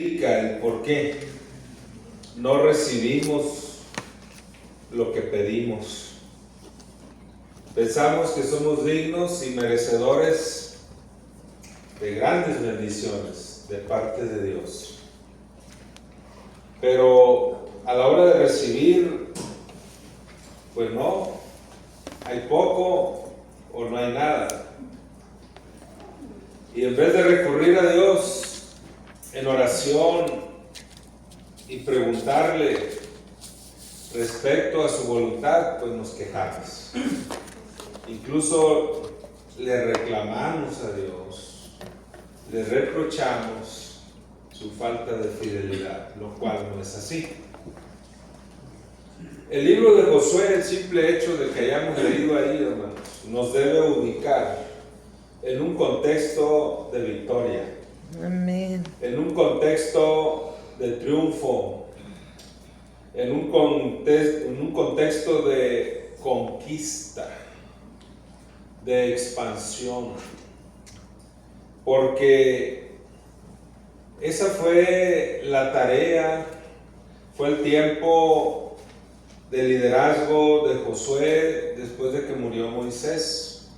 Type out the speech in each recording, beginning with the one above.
el por qué no recibimos lo que pedimos. Pensamos que somos dignos y merecedores de grandes bendiciones de parte de Dios. Pero a la hora de recibir, pues no, hay poco o no hay nada. Y en vez de recurrir a Dios en oración y preguntarle respecto a su voluntad, pues nos quejamos. Incluso le reclamamos a Dios, le reprochamos su falta de fidelidad, lo cual no es así. El libro de Josué, el simple hecho de que hayamos leído ahí, hermanos, nos debe ubicar en un contexto de victoria. Amén. En un contexto de triunfo, en un contexto de conquista, de expansión, porque esa fue la tarea, fue el tiempo de liderazgo de Josué después de que murió Moisés.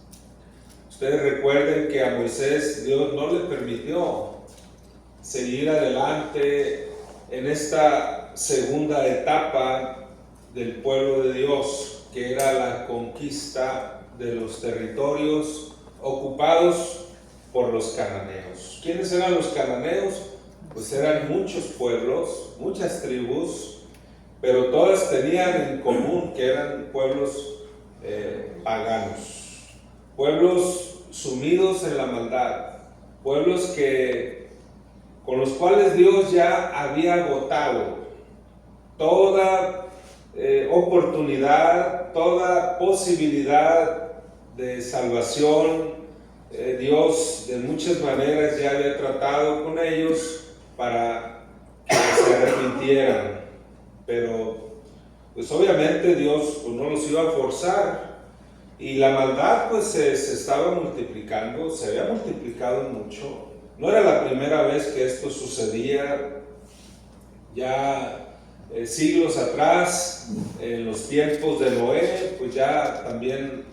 Ustedes recuerden que a Moisés Dios no le permitió seguir adelante en esta segunda etapa del pueblo de Dios, que era la conquista de los territorios ocupados por los cananeos. ¿Quiénes eran los cananeos? Pues eran muchos pueblos, muchas tribus, pero todas tenían en común que eran pueblos paganos, pueblos sumidos en la maldad, pueblos con los cuales Dios ya había agotado toda oportunidad, toda posibilidad de salvación. Dios de muchas maneras ya había tratado con ellos para que se arrepintieran, pero pues obviamente Dios pues, no los iba a forzar, y la maldad pues se estaba multiplicando, se había multiplicado mucho. No era la primera vez que esto sucedía. Ya siglos atrás, en los tiempos de Noé, pues ya también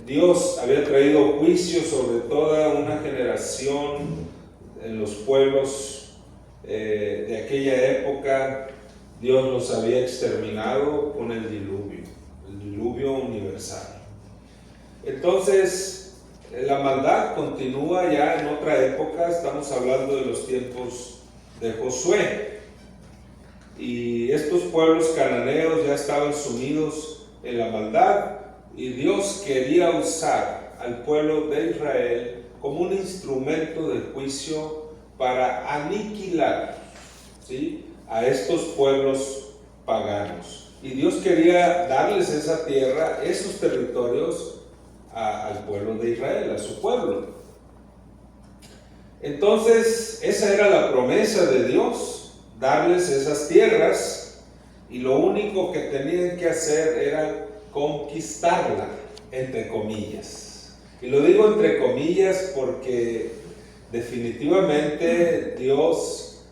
Dios había traído juicio sobre toda una generación en los pueblos de aquella época. Dios los había exterminado con el diluvio universal. Entonces, la maldad continúa ya en otra época. Estamos hablando de los tiempos de Josué. Y estos pueblos cananeos ya estaban sumidos en la maldad, y Dios quería usar al pueblo de Israel como un instrumento de juicio para aniquilar, ¿sí?, a estos pueblos paganos. Y Dios quería darles esa tierra, esos territorios al pueblo de Israel, a su pueblo. Entonces, esa era la promesa de Dios, darles esas tierras, y lo único que tenían que hacer era conquistarla, entre comillas. Y lo digo entre comillas porque definitivamente Dios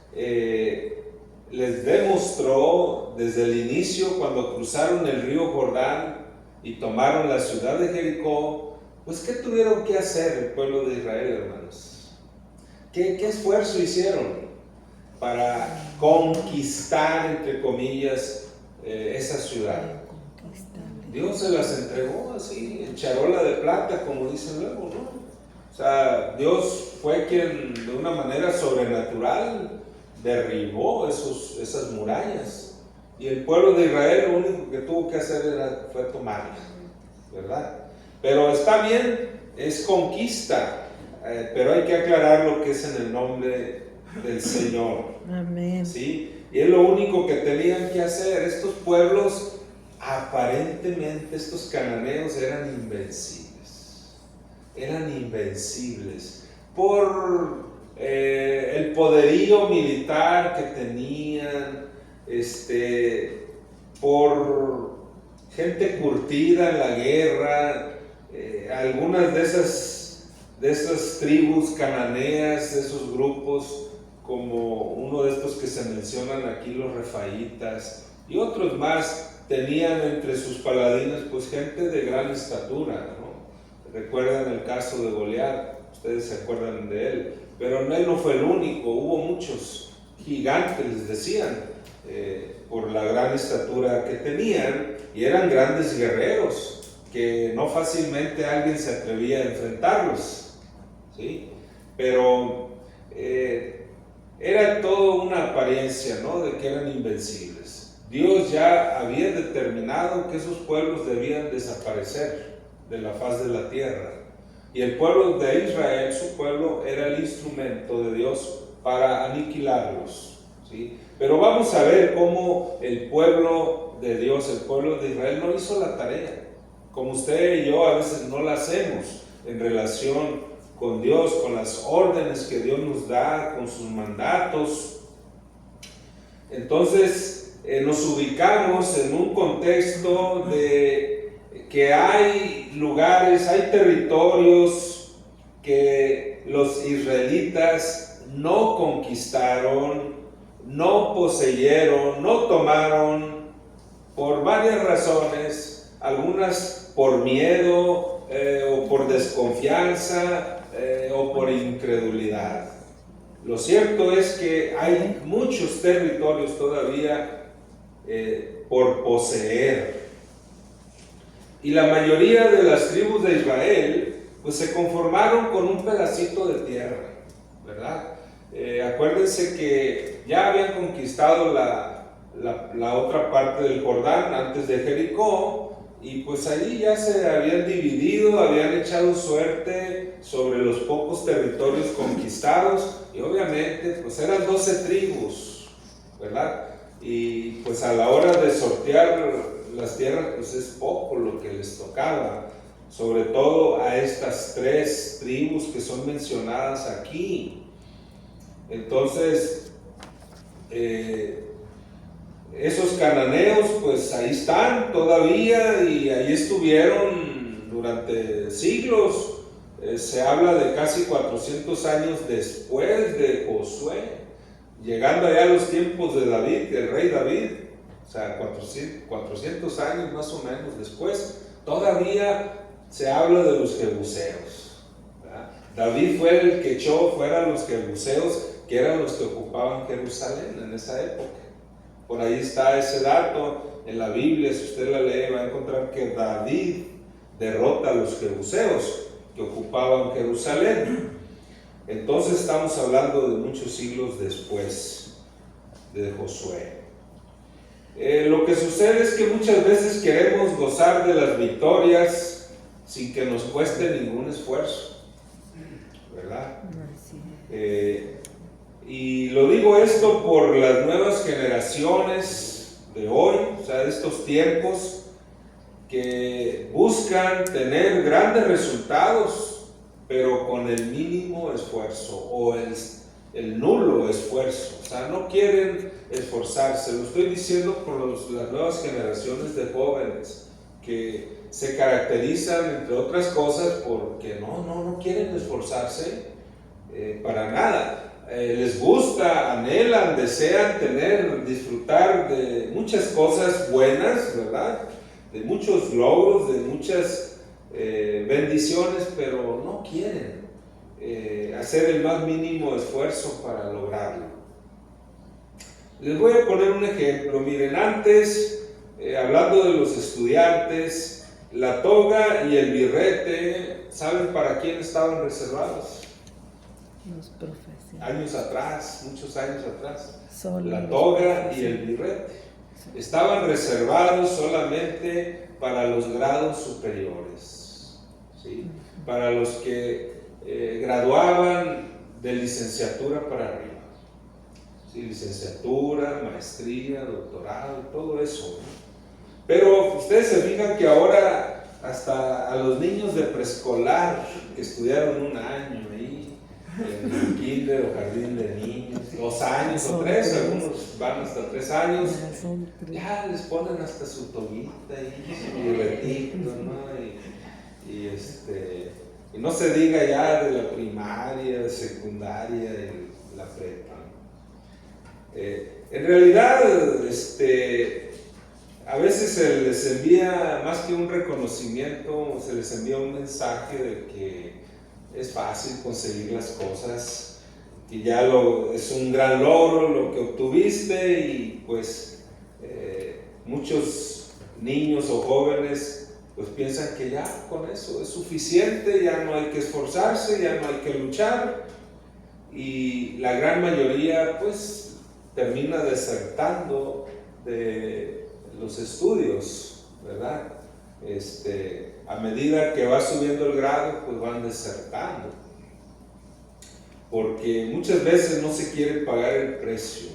les demostró desde el inicio, cuando cruzaron el río Jordán y tomaron la ciudad de Jericó, pues ¿qué tuvieron que hacer el pueblo de Israel, hermanos? ¿Qué esfuerzo hicieron para conquistar, entre comillas, esa ciudad? Dios se las entregó así, en charola de plata, como dicen luego, ¿no? O sea, Dios fue quien de una manera sobrenatural derribó esas murallas, y el pueblo de Israel lo único que tuvo que hacer fue tomarla, ¿verdad? Pero está bien, es conquista, pero hay que aclarar lo que es en el nombre del Señor. Amén. ¿Sí? Y es lo único que tenían que hacer. Estos pueblos, aparentemente, estos cananeos eran invencibles por el poderío militar que tenían, por gente curtida en la guerra. Algunas de esas tribus cananeas, de esos grupos, como estos que se mencionan aquí, los refaítas y otros más, tenían entre sus paladines pues gente de gran estatura, ¿no? Recuerdan el caso de Goliat, ustedes se acuerdan de él, pero él no fue el único, hubo muchos gigantes, les decían, por la gran estatura que tenían, y eran grandes guerreros, que no fácilmente alguien se atrevía a enfrentarlos, ¿sí? Pero era todo una apariencia, ¿no? De que eran invencibles. Dios ya había determinado que esos pueblos debían desaparecer de la faz de la tierra. Y el pueblo de Israel, su pueblo, era el instrumento de Dios para aniquilarlos, ¿sí? Pero vamos a ver cómo el pueblo de Dios, el pueblo de Israel, no hizo la tarea, como usted y yo a veces no la hacemos en relación con Dios, con las órdenes que Dios nos da, con sus mandatos. Entonces nos ubicamos en un contexto de que hay lugares, hay territorios que los israelitas no conquistaron, no poseyeron, no tomaron, por varias razones, algunas por miedo o por desconfianza o por incredulidad. Lo cierto es que hay muchos territorios todavía por poseer. Y la mayoría de las tribus de Israel pues se conformaron con un pedacito de tierra, ¿verdad? Acuérdense que ya habían conquistado la otra parte del Jordán antes de Jericó, y pues allí ya se habían dividido, habían echado suerte sobre los pocos territorios conquistados, y obviamente pues eran 12 tribus, ¿verdad? Y pues a la hora de sortear las tierras pues es poco lo que les tocaba, sobre todo a estas 3 tribus que son mencionadas aquí. Entonces, esos cananeos, pues ahí están todavía y ahí estuvieron durante siglos. Se habla de casi 400 años después de Josué, llegando allá a los tiempos de David, del rey David, o sea, 400 años más o menos después, todavía se habla de los jebuseos, ¿verdad? David fue el que echó fuera a los jebuseos, que eran los que ocupaban Jerusalén en esa época. Por ahí está ese dato en la Biblia, si usted la lee va a encontrar que David derrota a los jebuseos que ocupaban Jerusalén. Entonces estamos hablando de muchos siglos después de Josué. Lo que sucede es que muchas veces queremos gozar de las victorias sin que nos cueste ningún esfuerzo, ¿verdad? Y lo digo esto por las nuevas generaciones de hoy, o sea, de estos tiempos, que buscan tener grandes resultados, pero con el mínimo esfuerzo o el nulo esfuerzo. O sea, no quieren esforzarse. Lo estoy diciendo por las nuevas generaciones de jóvenes que se caracterizan, entre otras cosas, porque no quieren esforzarse para nada. Les gusta, anhelan, desean disfrutar de muchas cosas buenas, ¿verdad? De muchos logros, de muchas bendiciones, pero no quieren hacer el más mínimo esfuerzo para lograrlo. Les voy a poner un ejemplo. Miren, antes, hablando de los estudiantes, la toga y el birrete, ¿saben para quién estaban reservados? Los profesionales. Años atrás, muchos años atrás, Solo la toga y el birrete estaban reservados solamente para los grados superiores, ¿sí? Para los que graduaban de licenciatura para arriba, ¿sí? Licenciatura, maestría, doctorado, todo eso, ¿no? Pero ustedes se fijan que ahora hasta a los niños de preescolar que estudiaron un año ahí en el kinder o jardín de niños, 2 años o 3, algunos van hasta 3 años, ya les ponen hasta su toguita y su birretito, ¿no? Y no se diga ya de la primaria, de secundaria, de la prepa. En realidad, a veces se les envía, más que un reconocimiento, se les envía un mensaje de que es fácil conseguir las cosas, que ya es un gran logro lo que obtuviste, y pues muchos niños o jóvenes pues piensan que ya con eso es suficiente, ya no hay que esforzarse, ya no hay que luchar, y la gran mayoría pues termina desertando de los estudios, ¿verdad? A medida que va subiendo el grado, pues van desertando, porque muchas veces no se quiere pagar el precio,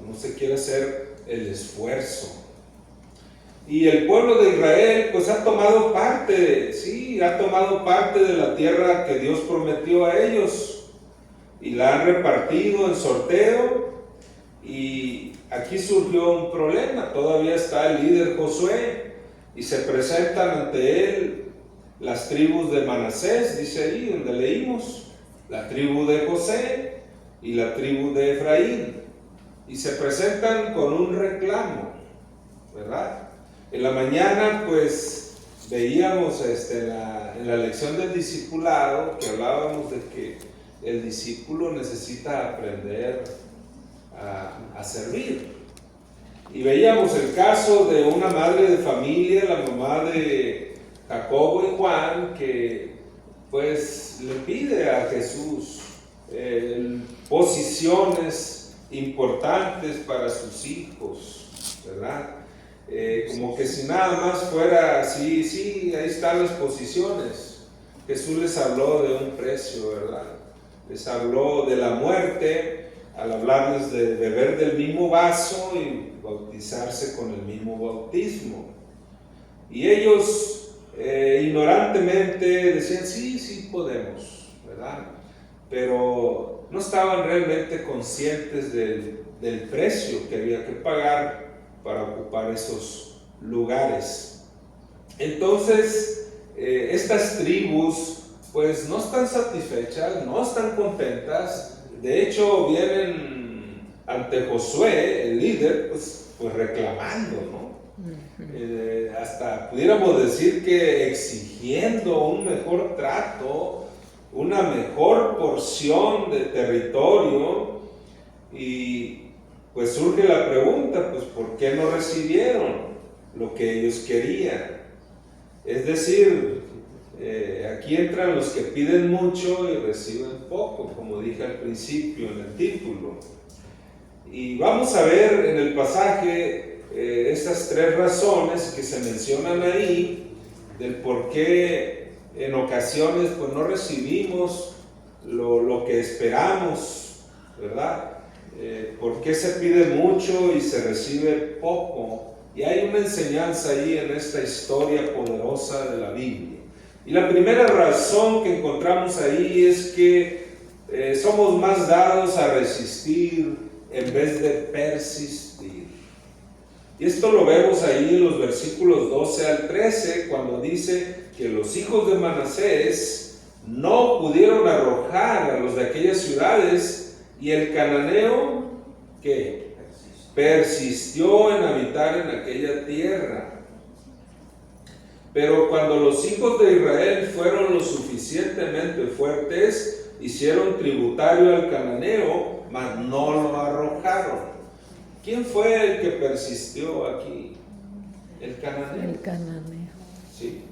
no se quiere hacer el esfuerzo. Y el pueblo de Israel pues ha tomado parte, sí, ha tomado parte de la tierra que Dios prometió a ellos, y la han repartido en sorteo. Y aquí surgió un problema. Todavía está el líder Josué, y se presentan ante él las tribus de Manasés, dice ahí donde leímos, la tribu de José y la tribu de Efraín, y se presentan con un reclamo, ¿verdad? En la mañana pues veíamos en la lección del discipulado que hablábamos de que el discípulo necesita aprender a servir, y veíamos el caso de una madre de familia, la mamá de Jacobo y Juan, que pues le pide a Jesús posiciones importantes para sus hijos, ¿verdad? Como que si nada más fuera así, sí, ahí están las posiciones. Jesús les habló de un precio, ¿verdad? Les habló de la muerte, al hablarles de beber del mismo vaso y bautizarse con el mismo bautismo. Y ellos ignorantemente decían, sí podemos, ¿verdad? Pero no estaban realmente conscientes del precio que había que pagar para ocupar esos lugares. Entonces, estas tribus pues no están satisfechas, no están contentas. De hecho, vienen ante Josué, el líder, pues reclamando, ¿no? Hasta pudiéramos decir que exigiendo un mejor trato, una mejor porción de territorio. Y pues surge la pregunta, pues ¿por qué no recibieron lo que ellos querían? Es decir, aquí entran los que piden mucho y reciben poco, como dije al principio en el título. Y vamos a ver en el pasaje estas tres razones que se mencionan ahí, del por qué en ocasiones pues no recibimos lo que esperamos, ¿verdad? ¿Por qué se pide mucho y se recibe poco? Y hay una enseñanza ahí en esta historia poderosa de la Biblia. Y la primera razón que encontramos ahí es que somos más dados a resistir en vez de persistir. Y esto lo vemos ahí en los versículos 12 al 13, cuando dice que los hijos de Manasés no pudieron arrojar a los de aquellas ciudades, y el cananeo, ¿qué? Persistió en habitar en aquella tierra. Pero cuando los hijos de Israel fueron lo suficientemente fuertes, hicieron tributario al cananeo, mas no lo arrojaron. ¿Quién fue el que persistió aquí? El cananeo. El cananeo. Sí.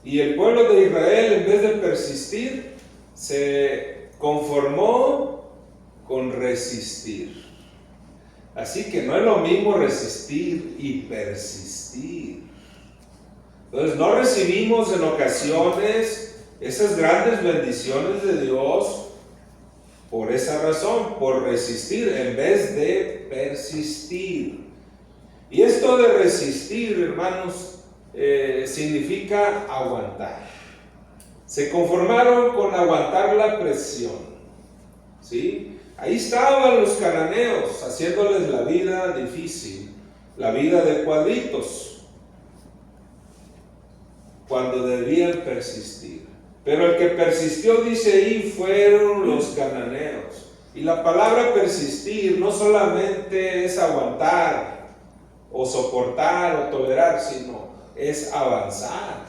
Y el pueblo de Israel, en vez de persistir, se conformó con resistir. Así que no es lo mismo resistir y persistir. Entonces no recibimos en ocasiones esas grandes bendiciones de Dios por esa razón, por resistir en vez de persistir. Y esto de resistir, hermanos, significa aguantar. Se conformaron con aguantar la presión, ¿sí? Ahí estaban los cananeos haciéndoles la vida difícil, la vida de cuadritos, cuando debían persistir. Pero el que persistió, dice ahí, fueron los cananeos. Y la palabra persistir no solamente es aguantar o soportar o tolerar, sino es avanzar.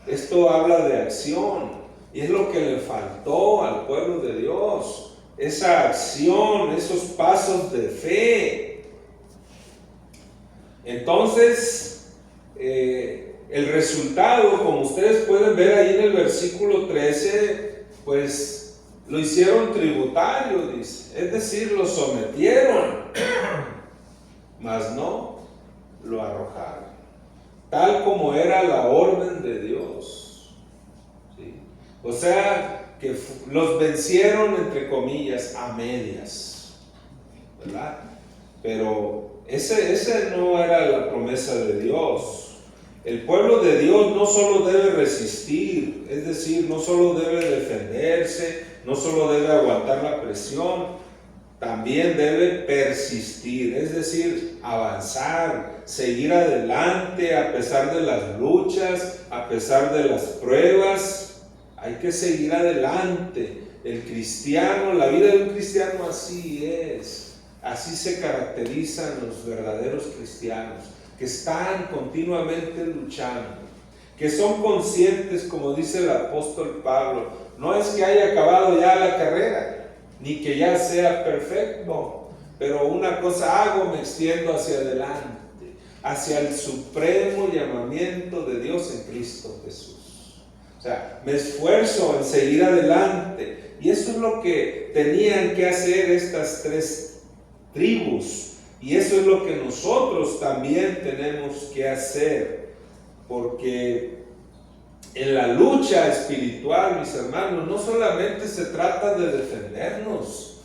Esto habla de acción y es lo que le faltó al pueblo de Dios. Esa acción, esos pasos de fe. Entonces, el resultado, como ustedes pueden ver ahí en el versículo 13, pues lo hicieron tributario, dice. Es decir, lo sometieron, mas no lo arrojaron. Tal como era la orden de Dios. ¿Sí? O sea, que los vencieron, entre comillas, a medias, ¿verdad? Pero ese no era la promesa de Dios. El pueblo de Dios no solo debe resistir, es decir, no solo debe defenderse, no solo debe aguantar la presión, también debe persistir, es decir, avanzar, seguir adelante a pesar de las luchas, a pesar de las pruebas. Hay que seguir adelante. El cristiano, la vida de un cristiano así es. Así se caracterizan los verdaderos cristianos, que están continuamente luchando, que son conscientes, como dice el apóstol Pablo, no es que haya acabado ya la carrera, ni que ya sea perfecto, pero una cosa hago, me extiendo hacia adelante, hacia el supremo llamamiento de Dios en Cristo Jesús. O sea, me esfuerzo en seguir adelante, y eso es lo que tenían que hacer estas tres tribus, y eso es lo que nosotros también tenemos que hacer, porque en la lucha espiritual, mis hermanos, no solamente se trata de defendernos,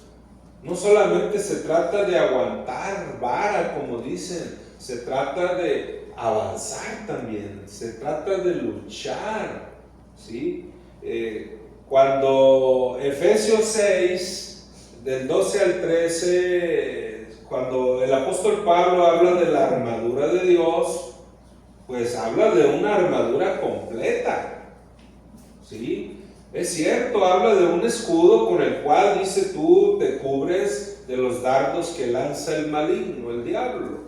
no solamente se trata de aguantar vara, como dicen, se trata de avanzar también, se trata de luchar, ¿sí? Cuando Efesios 6, del 12 al 13, cuando el apóstol Pablo habla de la armadura de Dios, pues habla de una armadura completa, ¿sí? Es cierto, habla de un escudo con el cual, dice, tú te cubres de los dardos que lanza el maligno, el diablo.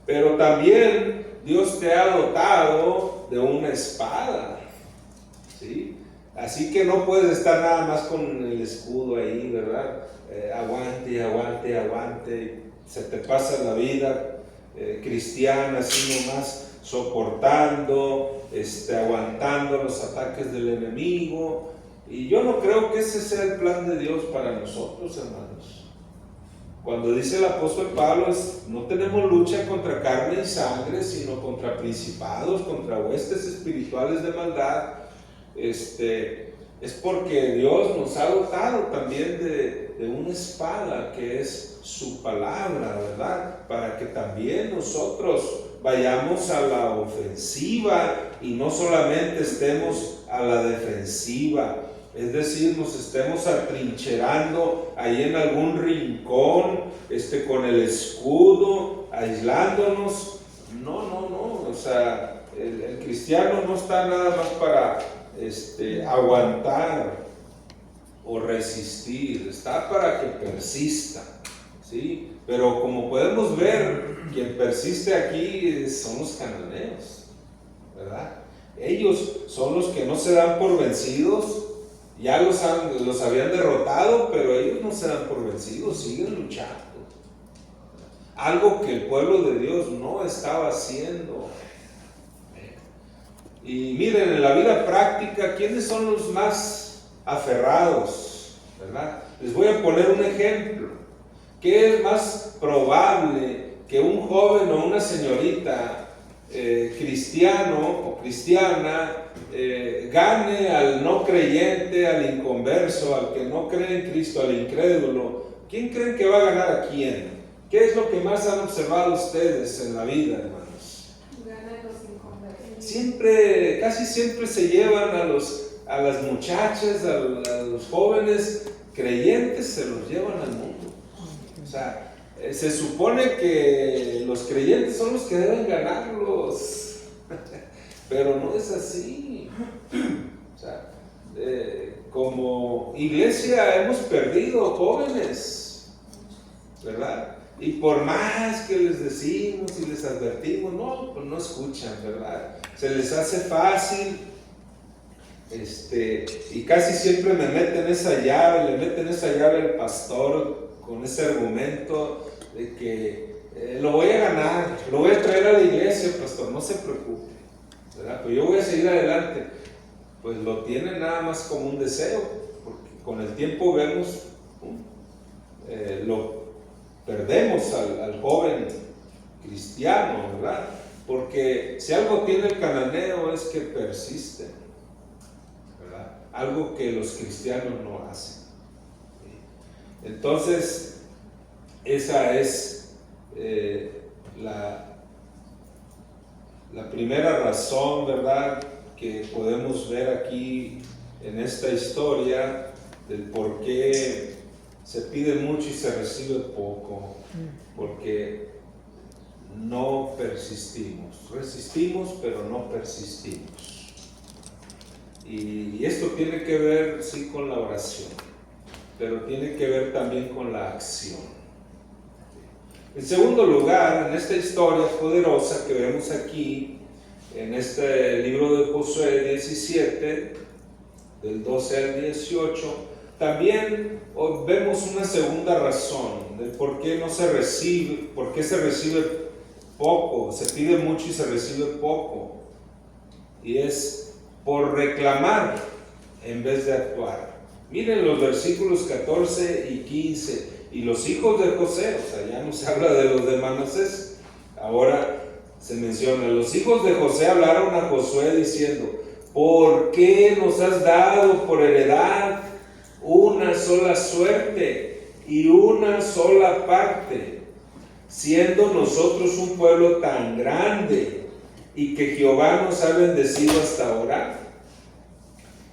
Pero también Dios te ha dotado de una espada, ¿sí? Así que no puedes estar nada más con el escudo ahí, ¿verdad? Aguante, se te pasa la vida cristiana así nomás, soportando, aguantando los ataques del enemigo. Y yo no creo que ese sea el plan de Dios para nosotros, hermanos. Cuando dice el apóstol Pablo, no tenemos lucha contra carne y sangre, sino contra principados, contra huestes espirituales de maldad. Es porque Dios nos ha dotado también de una espada que es su palabra, ¿verdad? Para que también nosotros vayamos a la ofensiva y no solamente estemos a la defensiva, es decir, nos estemos atrincherando ahí en algún rincón, con el escudo, aislándonos. No, o sea, el cristiano no está nada más para aguantar o resistir, está para que persista, ¿sí? Pero como podemos ver, quien persiste aquí son los cananeos, ¿verdad? Ellos son los que no se dan por vencidos, ya los habían derrotado, pero ellos no se dan por vencidos, siguen luchando. Algo que el pueblo de Dios no estaba haciendo. Y miren, en la vida práctica, ¿quiénes son los más aferrados? ¿Verdad? Les voy a poner un ejemplo. ¿Qué es más probable que un joven o una señorita cristiano o cristiana gane al no creyente, al inconverso, al que no cree en Cristo, al incrédulo? ¿Quién creen que va a ganar a quién? ¿Qué es lo que más han observado ustedes en la vida, hermanos? Casi siempre se llevan a las muchachas, a los jóvenes creyentes, se los llevan al mundo. O sea, se supone que los creyentes son los que deben ganarlos, pero no es así. O sea, como iglesia hemos perdido jóvenes, ¿verdad? Y por más que les decimos y les advertimos, no, pues no escuchan, ¿verdad? Se les hace fácil, y casi siempre me meten esa llave, le meten esa llave al pastor con ese argumento de que lo voy a ganar, lo voy a traer a la iglesia, pastor, no se preocupe, ¿verdad? Pues yo voy a seguir adelante. Pues lo tienen nada más como un deseo, porque con el tiempo vemos, lo perdemos al joven cristiano, ¿verdad? Porque si algo tiene el cananeo es que persiste, ¿verdad? Algo que los cristianos no hacen. Entonces, esa es la primera razón, ¿verdad?, que podemos ver aquí en esta historia del por qué se pide mucho y se recibe poco, porque no persistimos. Resistimos, pero no persistimos. Y esto tiene que ver, sí, con la oración, pero tiene que ver también con la acción. En segundo lugar, en esta historia poderosa que vemos aquí, en este libro de Josué 17, del 12 al 18, también vemos una segunda razón del por qué no se recibe, por qué se recibe poco, se pide mucho y se recibe poco, y es por reclamar en vez de actuar. Miren los versículos 14 y 15, y los hijos de José, o sea, ya no se habla de los de Manasés, ahora se menciona, los hijos de José hablaron a Josué diciendo: ¿por qué nos has dado por heredad una sola suerte y una sola parte, siendo nosotros un pueblo tan grande y que Jehová nos ha bendecido hasta ahora?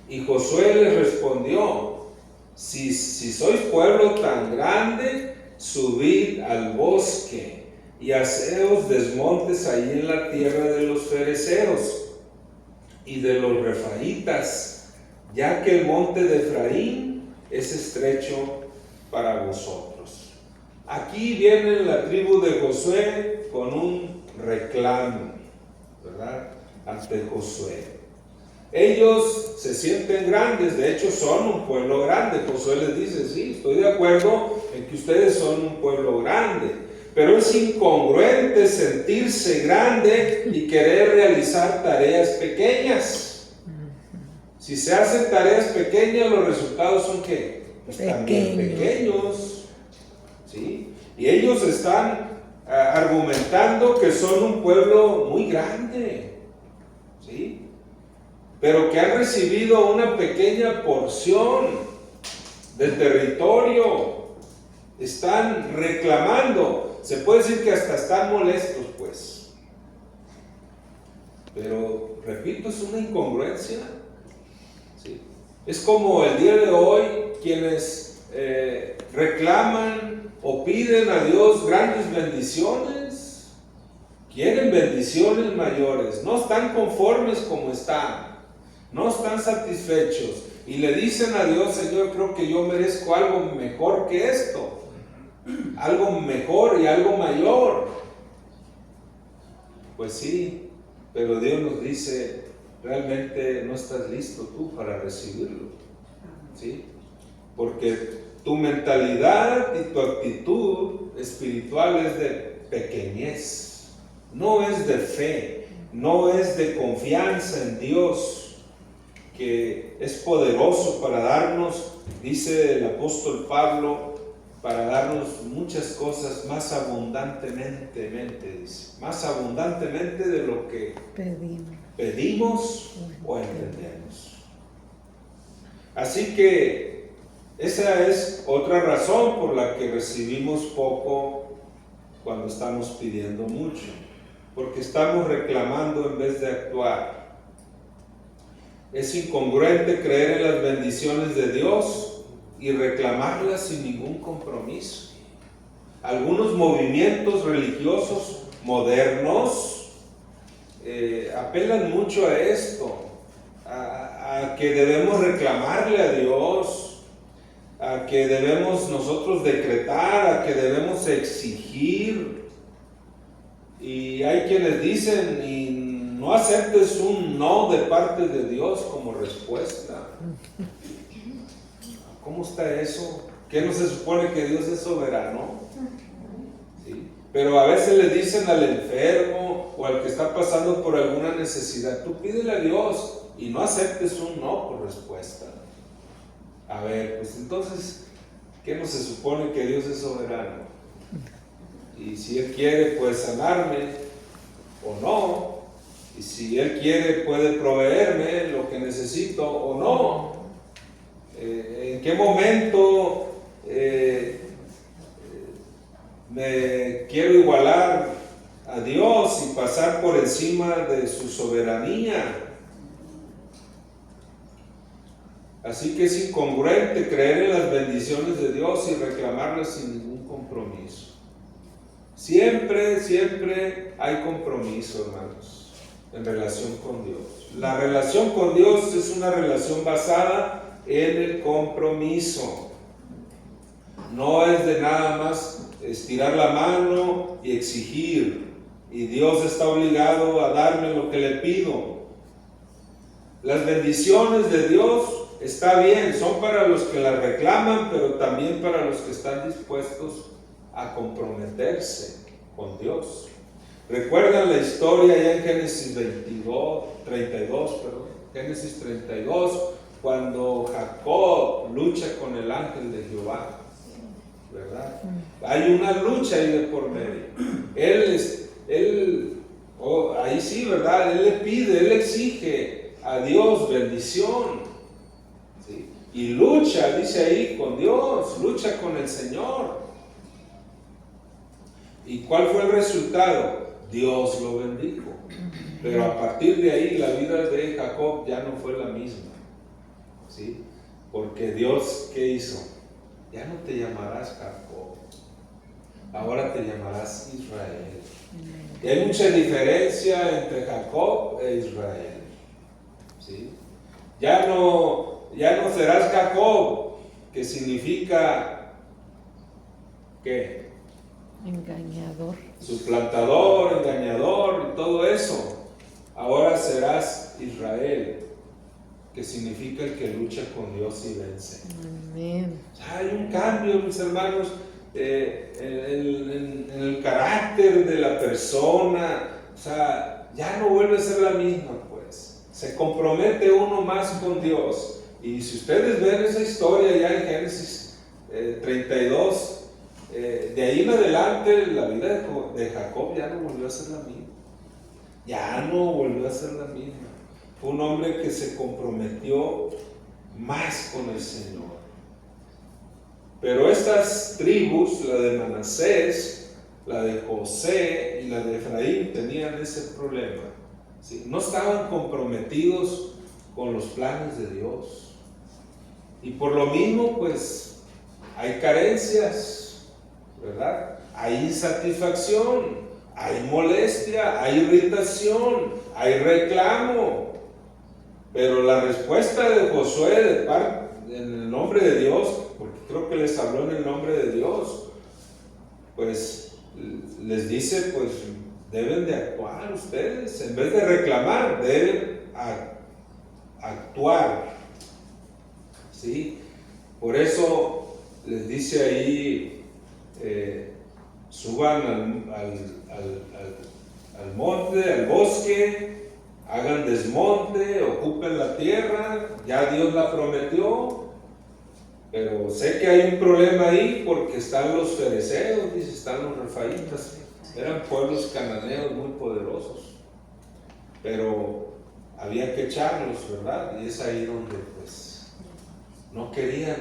Y Josué les respondió: si sois pueblo tan grande, subid al bosque y haceos desmontes ahí en la tierra de los fereceos y de los refaitas, ya que el monte de Efraín es estrecho para vosotros. Aquí viene la tribu de Josué con un reclamo, ¿verdad?, ante Josué. Ellos se sienten grandes, de hecho son un pueblo grande. Josué les dice: sí, estoy de acuerdo en que ustedes son un pueblo grande, pero es incongruente sentirse grande y querer realizar tareas pequeñas. Si se hacen tareas pequeñas, los resultados son ¿qué? Pues también pequeños, ¿sí? Y ellos están argumentando que son un pueblo muy grande, ¿sí?, pero que han recibido una pequeña porción del territorio. Están reclamando, se puede decir que hasta están molestos, pues. Pero, repito, es una incongruencia, ¿sí? Es como el día de hoy quienes reclaman o piden a Dios grandes bendiciones, quieren bendiciones mayores, no están conformes como están, no están satisfechos y le dicen a Dios: Señor, creo que yo merezco algo mejor que esto, algo mejor y algo mayor. Pues sí, pero Dios nos dice: realmente no estás listo tú para recibirlo, ¿sí? Porque tu mentalidad y tu actitud espiritual es de pequeñez, no es de fe, no es de confianza en Dios, que es poderoso para darnos, dice el apóstol Pablo, para darnos muchas cosas más abundantemente, dice, más abundantemente de lo que pedimos o entendemos. Así que esa es otra razón por la que recibimos poco cuando estamos pidiendo mucho, porque estamos reclamando en vez de actuar. Es incongruente creer en las bendiciones de Dios y reclamarlas sin ningún compromiso. Algunos movimientos religiosos modernos apelan mucho a esto, a a que debemos reclamarle a Dios, a que debemos nosotros decretar, a que debemos exigir. Y hay quienes dicen, y no aceptes un no de parte de Dios como respuesta. ¿Cómo está eso? ¿Qué no se supone que Dios es soberano? ¿Sí? Pero a veces le dicen al enfermo o al que está pasando por alguna necesidad, tú pídele a Dios y no aceptes un no por respuesta. A ver, pues entonces, ¿qué no se supone que Dios es soberano? Y si Él quiere, puede sanarme o no. Y si Él quiere, puede proveerme lo que necesito o no. ¿En qué momento me quiero igualar a Dios y pasar por encima de su soberanía? Así que es incongruente creer en las bendiciones de Dios y reclamarlas sin ningún compromiso. Siempre hay compromiso, hermanos, en relación con Dios. La relación con Dios es una relación basada en el compromiso. No es de nada más estirar la mano y exigir, y Dios está obligado a darme lo que le pido. Las bendiciones de Dios está bien, son para los que las reclaman, pero también para los que están dispuestos a comprometerse con Dios. ¿Recuerdan la historia ya en Génesis 32, Génesis 32, cuando Jacob lucha con el ángel de Jehová? ¿Verdad? Hay una lucha ahí de por medio. Ahí sí, ¿verdad? Él le pide, él exige a Dios bendición. ¿Sí? Y lucha, dice ahí, con Dios, lucha con el Señor. ¿Y cuál fue el resultado? Dios lo bendijo. Pero a partir de ahí la vida de Jacob ya no fue la misma. ¿Sí? Porque Dios, ¿qué hizo? Ya no te llamarás Jacob, ahora te llamarás Israel. Y hay mucha diferencia entre Jacob e Israel. ¿Sí? Ya no serás Jacob, que significa ¿qué? Engañador. Suplantador, engañador y todo eso. Ahora serás Israel, que significa el que lucha con Dios y vence. Amén. Hay un cambio, mis hermanos, en el carácter de la persona. O sea, ya no vuelve a ser la misma, pues. Se compromete uno más con Dios. Y si ustedes ven esa historia ya en Génesis 32, de ahí en adelante la vida de Jacob ya no volvió a ser la misma. Ya no volvió a ser la misma. Fue un hombre que se comprometió más con el Señor. Pero estas tribus, la de Manasés, la de José y la de Efraín, tenían ese problema. ¿Sí? No estaban comprometidos con los planes de Dios. Y por lo mismo, pues, hay carencias, ¿verdad? Hay insatisfacción, hay molestia, hay irritación, hay reclamo. Pero la respuesta de Josué en el nombre de Dios, porque creo que les habló en el nombre de Dios, pues les dice, pues deben de actuar ustedes, en vez de reclamar, deben actuar. ¿Sí? Por eso les dice ahí, suban al monte, al bosque, hagan desmonte, ocupen la tierra, ya Dios la prometió, pero sé que hay un problema ahí porque están los fereceos, dice, están los refaítas, eran pueblos cananeos muy poderosos, pero había que echarlos, ¿verdad? Y es ahí donde pues no querían,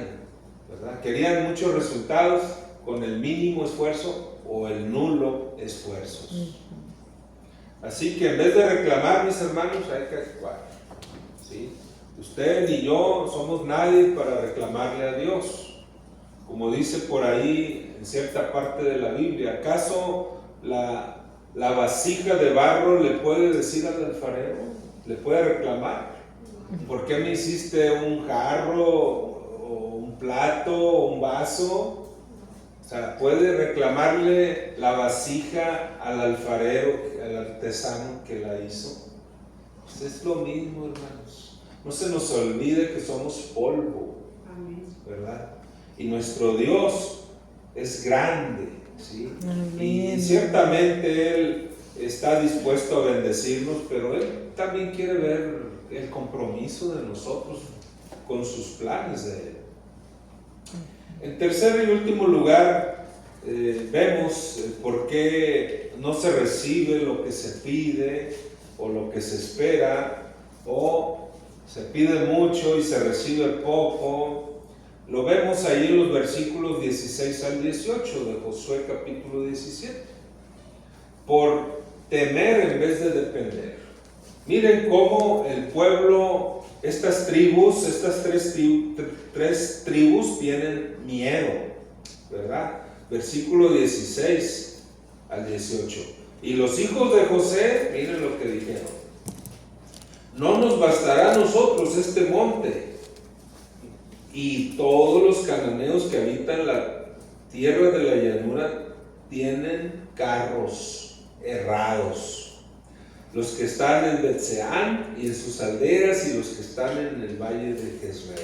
¿verdad? Querían muchos resultados con el mínimo esfuerzo o el nulo esfuerzo. Así que en vez de reclamar, mis hermanos, hay que actuar. ¿Sí? Usted ni yo somos nadie para reclamarle a Dios. Como dice por ahí en cierta parte de la Biblia, ¿acaso la vasija de barro le puede decir al alfarero? ¿Le puede reclamar? ¿Por qué me hiciste un jarro o un plato o un vaso? O sea, puede reclamarle la vasija al alfarero, al artesano que la hizo. Pues es lo mismo, hermanos. No se nos olvide que somos polvo, ¿verdad? Y nuestro Dios es grande, ¿sí? Y ciertamente Él está dispuesto a bendecirnos, pero Él también quiere ver el compromiso de nosotros con sus planes de Él. En tercer y último lugar, vemos por qué no se recibe lo que se pide o lo que se espera, o se pide mucho y se recibe poco. Lo vemos ahí en los versículos 16 al 18 de Josué capítulo 17. Por temer en vez de depender. Miren cómo el pueblo, estas tres tribus tienen miedo, ¿verdad? Versículo 16 al 18. Y los hijos de José, miren lo que dijeron: no nos bastará a nosotros este monte y todos los cananeos que habitan la tierra de la llanura tienen carros errados. Los que están en Betseán y en sus aldeas y los que están en el valle de Jezreel.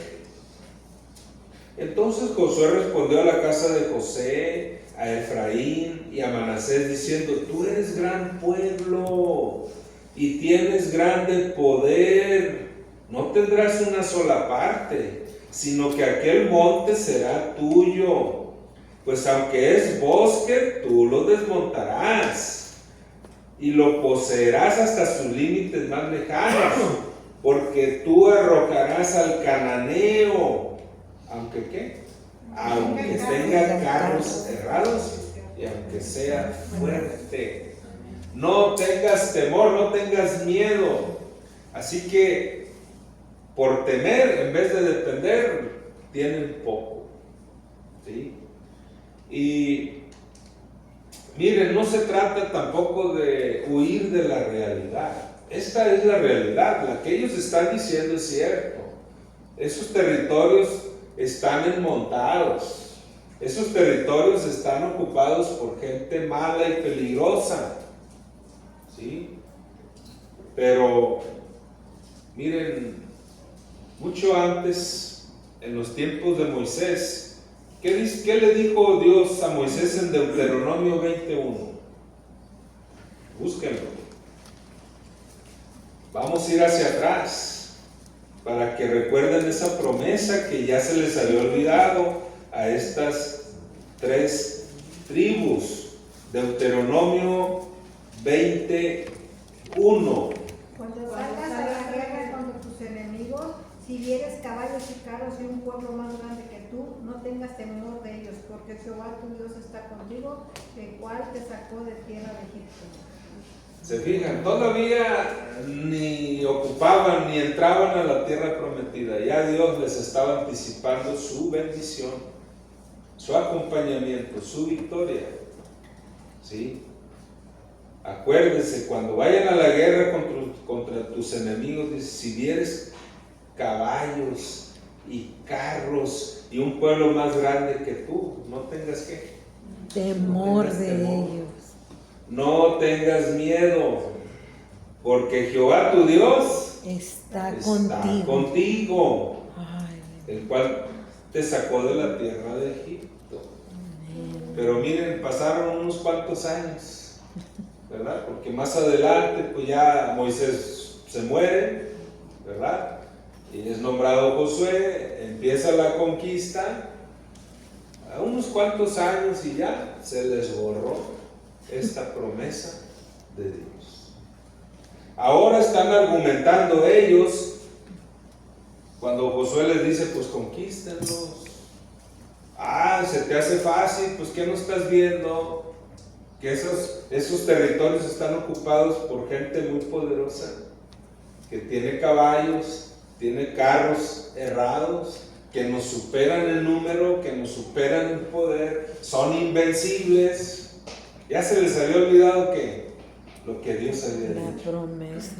Entonces Josué respondió a la casa de José, a Efraín y a Manasés diciendo: tú eres gran pueblo y tienes grande poder, no tendrás una sola parte, sino que aquel monte será tuyo, pues aunque es bosque, tú lo desmontarás y lo poseerás hasta sus límites más lejanos, porque tú arrojarás al cananeo, aunque ¿qué? Aunque tenga carros errados y aunque sea fuerte. No tengas temor, no tengas miedo. Así que por temer en vez de depender, tienen poco, ¿sí? Y miren, no se trata tampoco de huir de la realidad. Esta es la realidad, la que ellos están diciendo es cierto. Esos territorios están enmontados. Esos territorios están ocupados por gente mala y peligrosa, ¿sí? Pero miren, mucho antes, en los tiempos de Moisés, ¿qué le dijo Dios a Moisés en Deuteronomio 21? Búsquenlo. Vamos a ir hacia atrás para que recuerden esa promesa que ya se les había olvidado a estas tres tribus. Deuteronomio 21. Cuando salgas a la guerra contra tus enemigos, si vieres caballos y carros y un pueblo más grande que tú, no tengas temor de ellos, porque Jehová tu Dios está contigo, el cual te sacó de tierra de Egipto. Se fijan, todavía ni ocupaban ni entraban a la tierra prometida. Ya Dios les estaba anticipando su bendición, su acompañamiento, su victoria. ¿Sí? Acuérdense, cuando vayan a la guerra contra tus enemigos, dice, si vieres caballos y carros y un pueblo más grande que tú, no tengas ¿qué? Temor No tengas de temor. ellos. No tengas miedo, porque Jehová tu Dios Está está contigo. contigo, Ay, el cual te sacó de la tierra de Egipto. amén. Pero miren, pasaron unos cuantos años, ¿verdad? Porque más adelante pues ya Moisés se muere, ¿verdad? Y es nombrado Josué, empieza la conquista, a unos cuantos años y ya se les borró esta promesa de Dios. Ahora están argumentando ellos, cuando Josué les dice, pues conquístenlos. Se te hace fácil, pues ¿qué no estás viendo? Que esos territorios están ocupados por gente muy poderosa, que tiene caballos, tiene carros errados, que nos superan en número, que nos superan en poder, son invencibles. Ya se les había olvidado que lo que Dios había La dicho. promesa.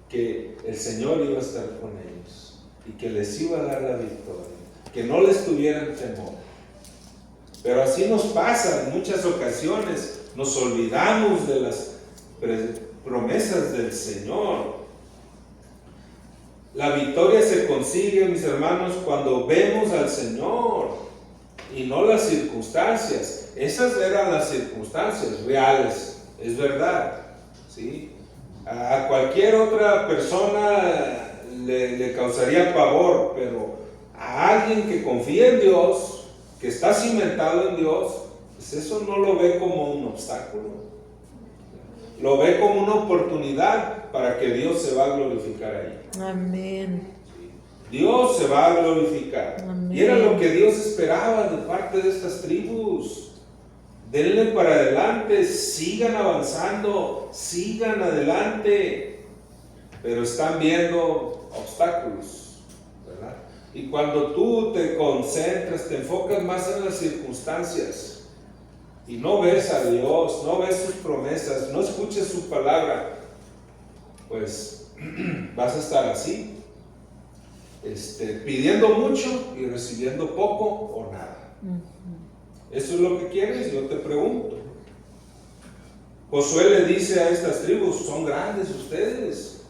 que el Señor iba a estar con ellos y que les iba a dar la victoria, que no les tuvieran temor. Pero así nos pasa en muchas ocasiones, nos olvidamos de las promesas del Señor. La victoria se consigue, mis hermanos, cuando vemos al Señor y no las circunstancias. Esas eran las circunstancias reales, es verdad, ¿sí? A cualquier otra persona le causaría pavor, pero a alguien que confía en Dios, que está cimentado en Dios, pues eso no lo ve como un obstáculo, lo ve como una oportunidad para que Dios se va a glorificar ahí. Amén. Dios se va a glorificar. Amén. Y era lo que Dios esperaba de parte de estas tribus. Denle para adelante, sigan avanzando, sigan adelante, pero están viendo obstáculos, ¿verdad? Y cuando tú te concentras, te enfocas más en las circunstancias y no ves a Dios, no ves sus promesas, no escuchas su palabra, pues vas a estar así, pidiendo mucho y recibiendo poco o nada. ¿Eso es lo que quieres? Yo te pregunto. Josué le dice a estas tribus: son grandes ustedes,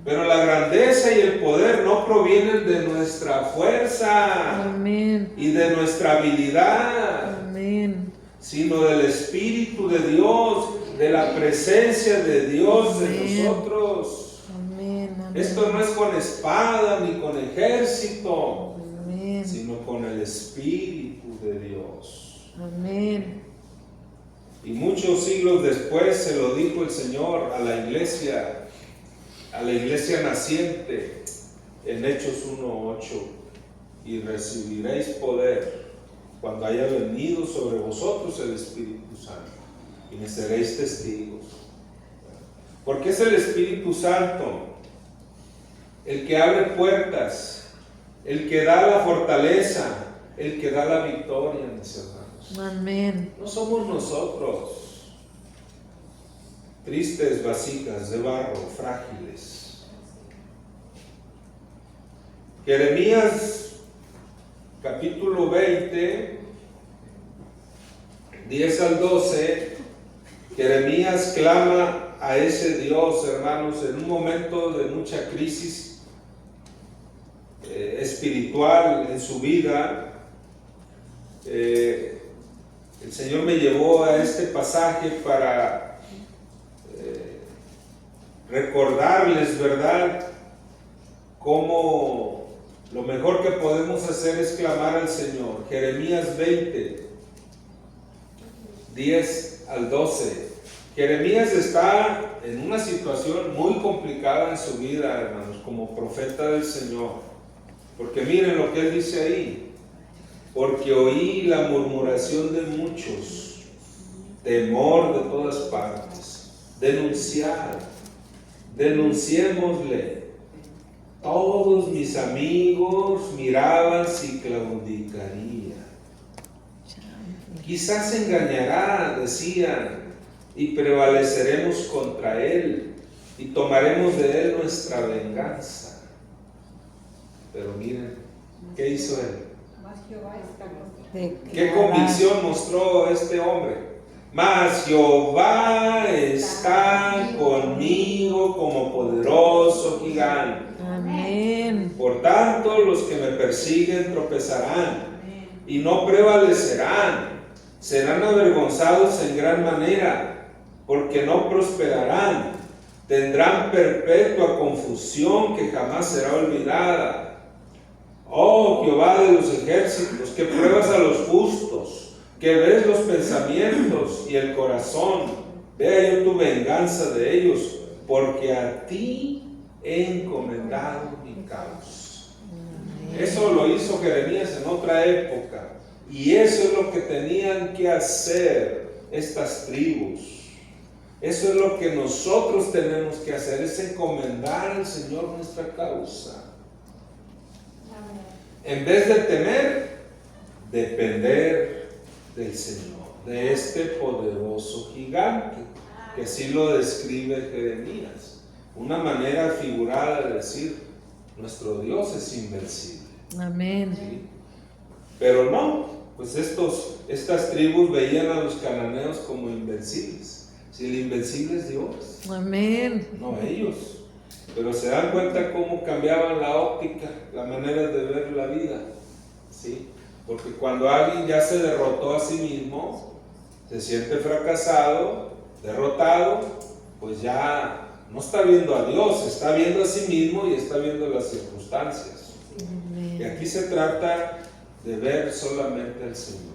pero la grandeza y el poder no provienen de nuestra fuerza. Amén. Y de nuestra habilidad. Amén. Sino del Espíritu de Dios, de la presencia de Dios en nosotros. Amén. Amén. Esto no es con espada ni con ejército, Amén. sino con el Espíritu de Dios. Amén. Y muchos siglos después se lo dijo el Señor a la iglesia naciente en Hechos 1:8: y recibiréis poder cuando haya venido sobre vosotros el Espíritu Santo, y me seréis testigos. Porque es el Espíritu Santo el que abre puertas, el que da la fortaleza, el que da la victoria, mis hermanos. Amén. No somos nosotros, tristes vasijas de barro, frágiles. Jeremías capítulo 20, 10 al 12, Jeremías clama a ese Dios, hermanos, en un momento de mucha crisis espiritual en su vida. El Señor me llevó a este pasaje para recordarles, ¿verdad?, cómo lo mejor que podemos hacer es clamar al Señor. Jeremías 20, 10 al 12. Jeremías está en una situación muy complicada en su vida, hermanos, como profeta del Señor. Porque miren lo que él dice ahí: porque oí la murmuración de muchos, temor de todas partes. Denunciémosle. Todos mis amigos miraban si claudicaría. Quizás se engañará, decían, y prevaleceremos contra él, y tomaremos de él nuestra venganza. Pero miren, ¿qué hizo él? ¿Qué convicción mostró este hombre? Mas Jehová está conmigo como poderoso gigante. Amén. Por tanto, los que me persiguen tropezarán y no prevalecerán. Serán avergonzados en gran manera, porque no prosperarán. Tendrán perpetua confusión que jamás será olvidada. Oh Jehová de los ejércitos, que pruebas a los justos, que ves los pensamientos y el corazón, vea yo tu venganza de ellos, porque a ti he encomendado mi causa. Eso lo hizo Jeremías en otra época, y eso es lo que tenían que hacer estas tribus. Eso es lo que nosotros tenemos que hacer, es encomendar al Señor nuestra causa. En vez de temer, depender del Señor, de este poderoso gigante, que así lo describe Jeremías. una manera figurada de decir, nuestro Dios es invencible. Amén. ¿Sí? Pero no, pues estas tribus veían a los cananeos como invencibles. Si el invencible es Dios, Amén. no ellos. Pero se dan cuenta cómo cambiaban la óptica, la manera de ver la vida. ¿Sí? Porque cuando alguien ya se derrotó a sí mismo, se siente fracasado, derrotado, pues ya no está viendo a Dios, está viendo a sí mismo y está viendo las circunstancias. Y aquí se trata de ver solamente al Señor.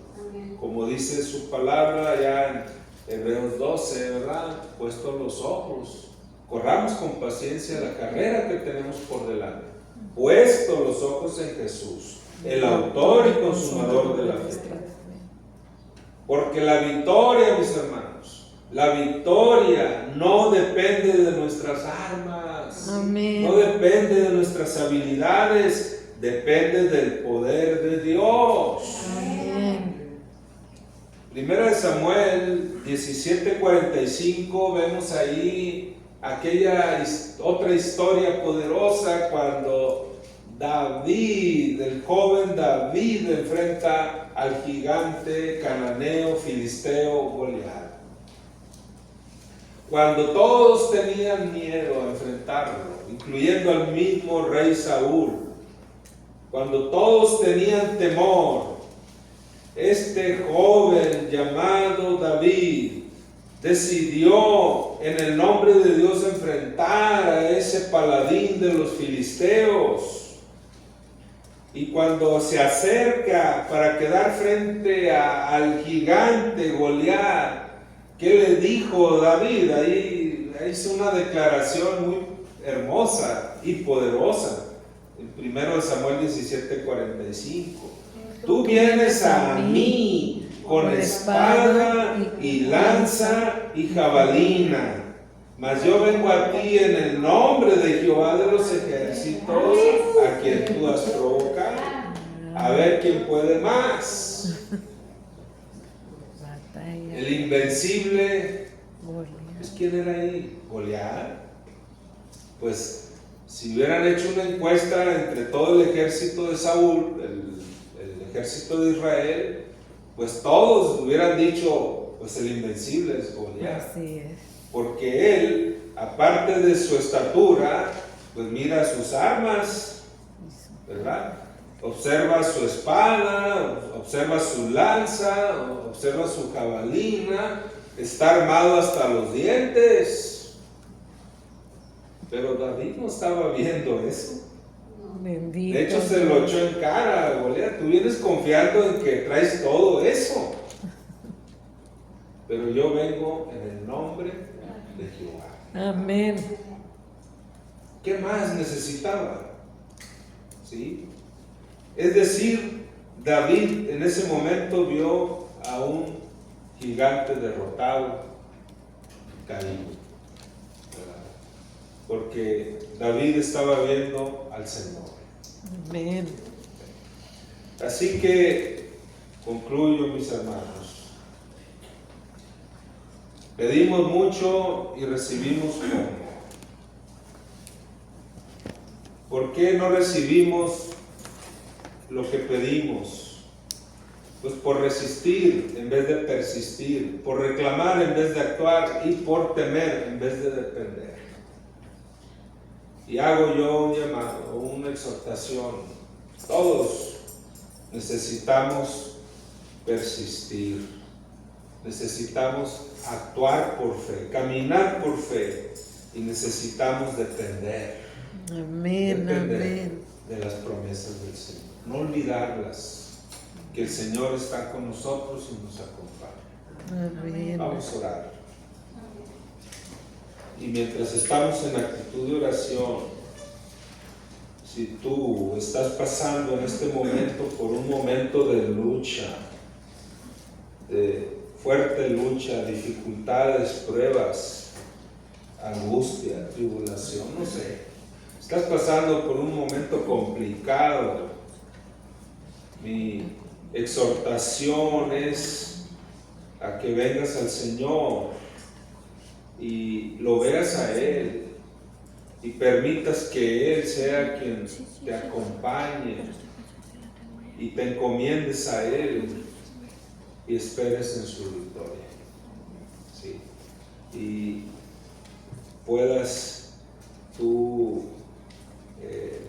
Como dice su palabra allá en Hebreos 12, ¿verdad? Puestos los ojos, corramos con paciencia la carrera que tenemos por delante. Puestos los ojos en Jesús, el autor y consumador de la fe. Porque la victoria, mis hermanos, la victoria no depende de nuestras armas. Amén. No depende de nuestras habilidades, depende del poder de Dios. Amén. Primera de Samuel 17:45, vemos ahí aquella otra historia poderosa cuando David, el joven David, enfrenta al gigante cananeo filisteo Goliat. Cuando todos tenían miedo a enfrentarlo, incluyendo al mismo rey Saúl, cuando todos tenían temor, este joven llamado David decidió en el nombre de Dios enfrentar a ese paladín de los filisteos. Y cuando se acerca para quedar frente al gigante Goliat, ¿qué le dijo David? Ahí hizo una declaración muy hermosa y poderosa. En 1 Samuel 17:45. Tú vienes a mí con espada y lanza y jabalina, mas yo vengo a ti en el nombre de Jehová de los ejércitos, a quien tú has provocado. A ver quién puede más. El invencible, pues ¿quién era ahí? Goliat. Pues si hubieran hecho una encuesta entre todo el ejército de Saúl, el ejército de Israel, pues todos hubieran dicho, pues el invencible es Goliat. Así es. Porque él, aparte de su estatura, pues mira sus armas, ¿verdad? Observa su espada, observa su lanza, observa su jabalina, está armado hasta los dientes. Pero David no estaba viendo eso. Bendito. De hecho, se lo echó en cara a Goliat. Tú vienes confiando en que traes todo eso. Pero yo vengo en el nombre de Jehová. Amén. ¿Qué más necesitaba? ¿Sí? Es decir, David en ese momento vio a un gigante derrotado, caído. Porque David estaba viendo al Señor. Amén. Así que concluyo, mis hermanos. Pedimos mucho y recibimos poco. ¿Por qué no recibimos lo que pedimos? Pues por resistir en vez de persistir, por reclamar en vez de actuar y por temer en vez de depender. Y hago yo un llamado, una exhortación. Todos necesitamos persistir, necesitamos actuar por fe, caminar por fe y necesitamos depender. Amén. Depender Amén. de las promesas del Señor, no olvidarlas, que el Señor está con nosotros y nos acompaña. Amén. Vamos a orar. Y mientras estamos en actitud de oración, si tú estás pasando en este momento por un momento de lucha, de fuerte lucha, dificultades, pruebas, angustia, tribulación, no sé, estás pasando por un momento complicado, mi exhortación es a que vengas al Señor y lo veas a Él y permitas que Él sea quien te acompañe y te encomiendes a Él y esperes en su victoria. ¿Sí? Y puedas tú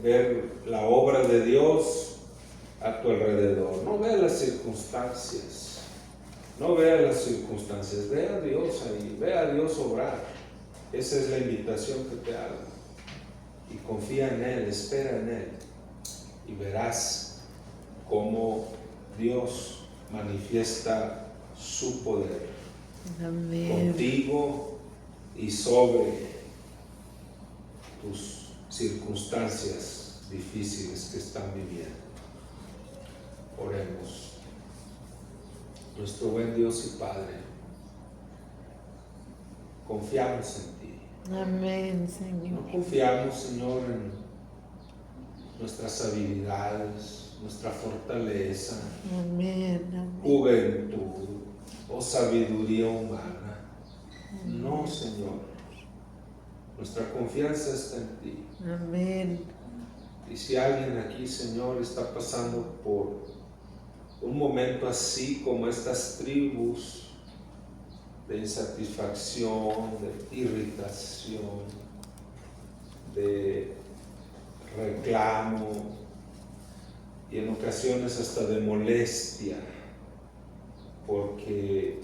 ver la obra de Dios a tu alrededor. No veas las circunstancias, no veas las circunstancias, ve a Dios ahí, ve a Dios obrar. Esa es la invitación que te hago. Y confía en Él, espera en Él, y verás cómo Dios manifiesta su poder Amén. contigo y sobre tus circunstancias difíciles que están viviendo. Oremos. Nuestro buen Dios y Padre, confiamos en ti. Amén, Señor. No confiamos, Señor, en nuestras habilidades, nuestra fortaleza, Amén. Amén. juventud o sabiduría humana. No, Señor. Nuestra confianza está en ti. Amén. Y si alguien aquí, Señor, está pasando por un momento así como estas tribus de insatisfacción, de irritación, de reclamo y en ocasiones hasta de molestia, porque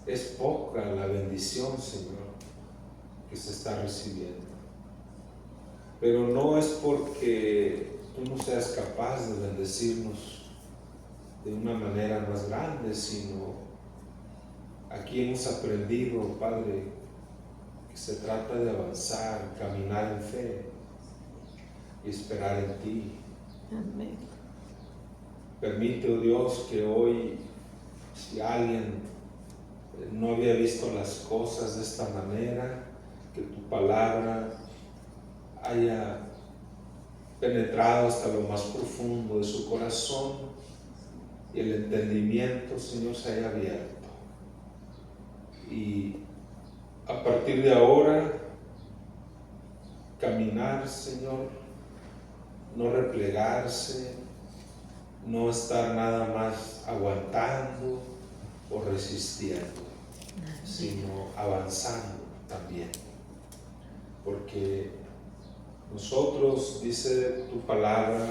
es poca la bendición, Señor, que se está recibiendo. Pero no es porque tú no seas capaz de bendecirnos de una manera más grande, sino aquí hemos aprendido, Padre, que se trata de avanzar, caminar en fe y esperar en ti. Amén. Permite, oh Dios, que hoy, si alguien no había visto las cosas de esta manera, que tu palabra haya penetrado hasta lo más profundo de su corazón y el entendimiento, Señor, se haya abierto. Y a partir de ahora, caminar, Señor, no replegarse, no estar nada más aguantando o resistiendo, sino avanzando también. Porque nosotros, dice tu palabra,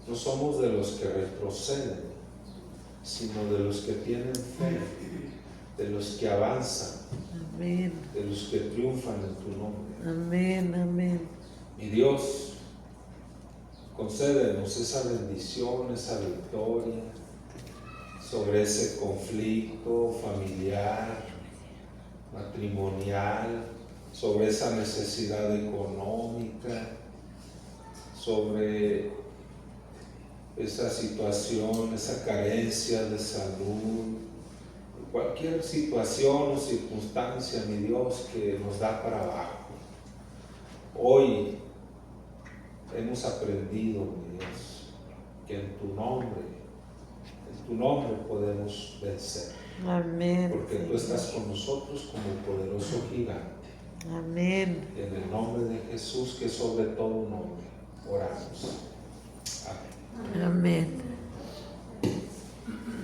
no somos de los que retroceden, sino de los que tienen fe, de los que avanzan, Amén. de los que triunfan en tu nombre. Amén. Amén. Mi Dios, concédenos esa bendición, esa victoria sobre ese conflicto familiar, matrimonial, sobre esa necesidad económica, sobre esa situación, esa carencia de salud, cualquier situación o circunstancia, mi Dios, que nos da para abajo. Hoy hemos aprendido, mi Dios, que en tu nombre podemos vencer. Amén. Porque tú estás con nosotros como poderoso gigante. Amén. En el nombre de Jesús, que sobre todo nombre, oramos. Amén. Amén.